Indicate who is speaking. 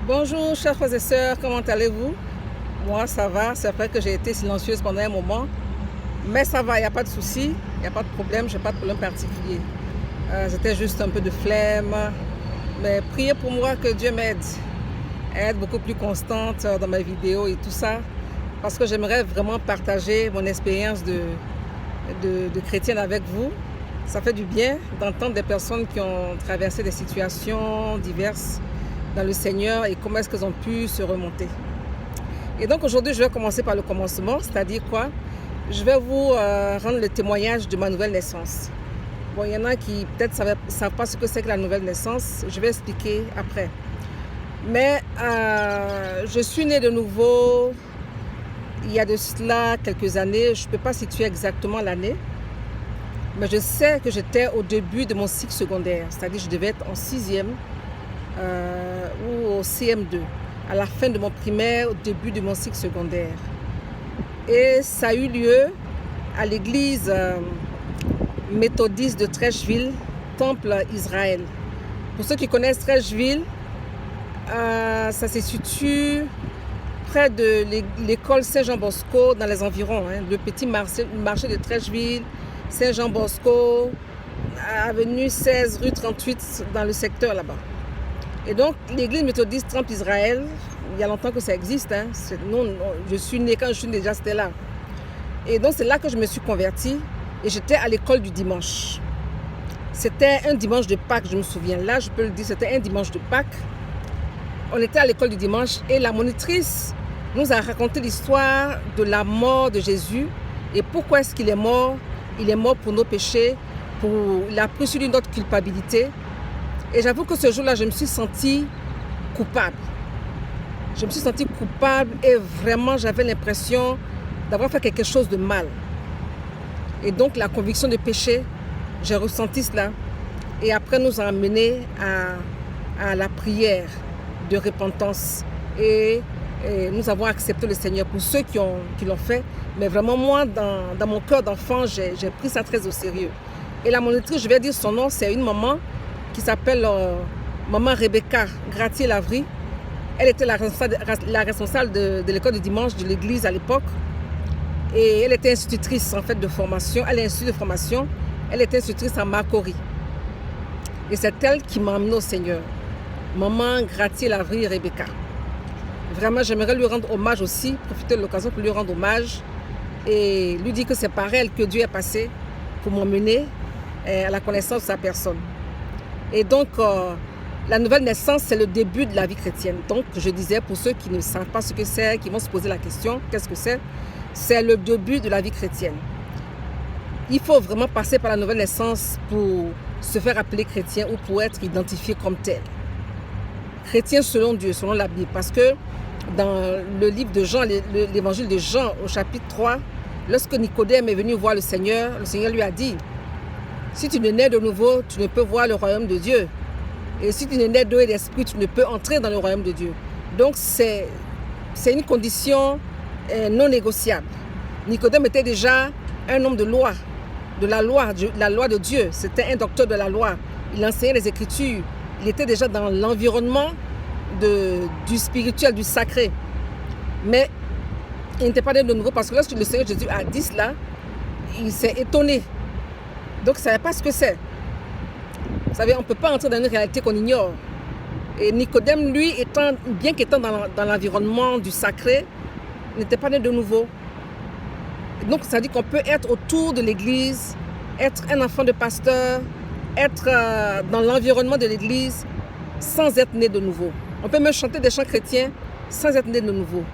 Speaker 1: Bonjour chers frères et sœurs, comment allez-vous? Moi ça va, c'est vrai que j'ai été silencieuse pendant un moment, mais ça va, il n'y a pas de souci, il n'y a pas de problème, je n'ai pas de problème particulier. C'était juste un peu de flemme, mais priez pour moi que Dieu m'aide à être beaucoup plus constante dans mes vidéos et tout ça, parce que j'aimerais vraiment partager mon expérience de chrétienne avec vous. Ça fait du bien d'entendre des personnes qui ont traversé des situations diverses dans le Seigneur et comment est-ce qu'elles ont pu se remonter. Et donc aujourd'hui, je vais commencer par le commencement, c'est-à-dire quoi? Je vais vous rendre le témoignage de ma nouvelle naissance. Bon, il y en a qui peut-être ne savent pas ce que c'est que la nouvelle naissance, je vais expliquer après. Mais je suis née de nouveau il y a de cela quelques années, je ne peux pas situer exactement l'année, mais je sais que j'étais au début de mon cycle secondaire, c'est-à-dire que je devais être en 6e ou au CM2, à la fin de mon primaire, au début de mon cycle secondaire. Et ça a eu lieu à l'église méthodiste de Trècheville, Temple Israël. Pour ceux qui connaissent Trècheville, ça se situe près de l'école Saint-Jean-Bosco, dans les environs, le petit marché de Trècheville, Saint-Jean-Bosco, avenue 16, rue 38, dans le secteur là-bas. Et donc, l'église méthodiste Temple Israël, il y a longtemps que ça existe. Je suis née, quand je suis née, déjà c'était là. Et donc, c'est là que je me suis convertie et j'étais à l'école du dimanche. C'était un dimanche de Pâques, je me souviens. Là, je peux le dire, c'était un dimanche de Pâques. On était à l'école du dimanche et la monitrice nous a raconté l'histoire de la mort de Jésus et pourquoi est-ce qu'il est mort. Il est mort pour nos péchés, il a pris sur lui notre culpabilité. Et j'avoue que ce jour-là, je me suis sentie coupable. Je me suis sentie coupable et vraiment, j'avais l'impression d'avoir fait quelque chose de mal. Et donc, la conviction de péché, j'ai ressenti cela. Et après, nous a amenés à la prière de repentance. Et nous avons accepté le Seigneur pour ceux qui l'ont fait. Mais vraiment, moi, dans mon cœur d'enfant, j'ai pris ça très au sérieux. Et la monitrice, je vais dire son nom, c'est une maman qui s'appelle Maman Rebecca Gratier-Lavry. Elle était la responsable de l'école de dimanche de l'église à l'époque. Et elle était institutrice en fait de formation. Elle est institutrice de formation. Elle était institutrice à Marcory. Et c'est elle qui m'a amenée au Seigneur. Maman Gratier-Lavry Rebecca. Vraiment, j'aimerais lui rendre hommage aussi, profiter de l'occasion pour lui rendre hommage et lui dire que c'est par elle que Dieu est passé pour m'emmener à la connaissance de sa personne. Et donc, la nouvelle naissance, c'est le début de la vie chrétienne. Donc, je disais, pour ceux qui ne savent pas ce que c'est, qui vont se poser la question, qu'est-ce que c'est? C'est le début de la vie chrétienne. Il faut vraiment passer par la nouvelle naissance pour se faire appeler chrétien ou pour être identifié comme tel. Chrétien selon Dieu, selon la Bible. Parce que dans le livre de Jean, l'évangile de Jean, au chapitre 3, lorsque Nicodème est venu voir le Seigneur lui a dit: si tu ne nais de nouveau, tu ne peux voir le royaume de Dieu. Et si tu ne nais d'eau et d'esprit, tu ne peux entrer dans le royaume de Dieu. Donc c'est une condition non négociable. Nicodème était déjà un homme de loi, de la loi de Dieu. C'était un docteur de la loi. Il enseignait les Écritures. Il était déjà dans l'environnement du spirituel, du sacré. Mais il n'était pas né de nouveau parce que lorsque le Seigneur Jésus a dit cela, il s'est étonné. Donc, il ne savait pas ce que c'est. Vous savez, on ne peut pas entrer dans une réalité qu'on ignore. Et Nicodème, lui, bien qu'étant dans l'environnement du sacré, n'était pas né de nouveau. Donc, ça dit qu'on peut être autour de l'église, être un enfant de pasteur, être dans l'environnement de l'église sans être né de nouveau. On peut même chanter des chants chrétiens sans être né de nouveau.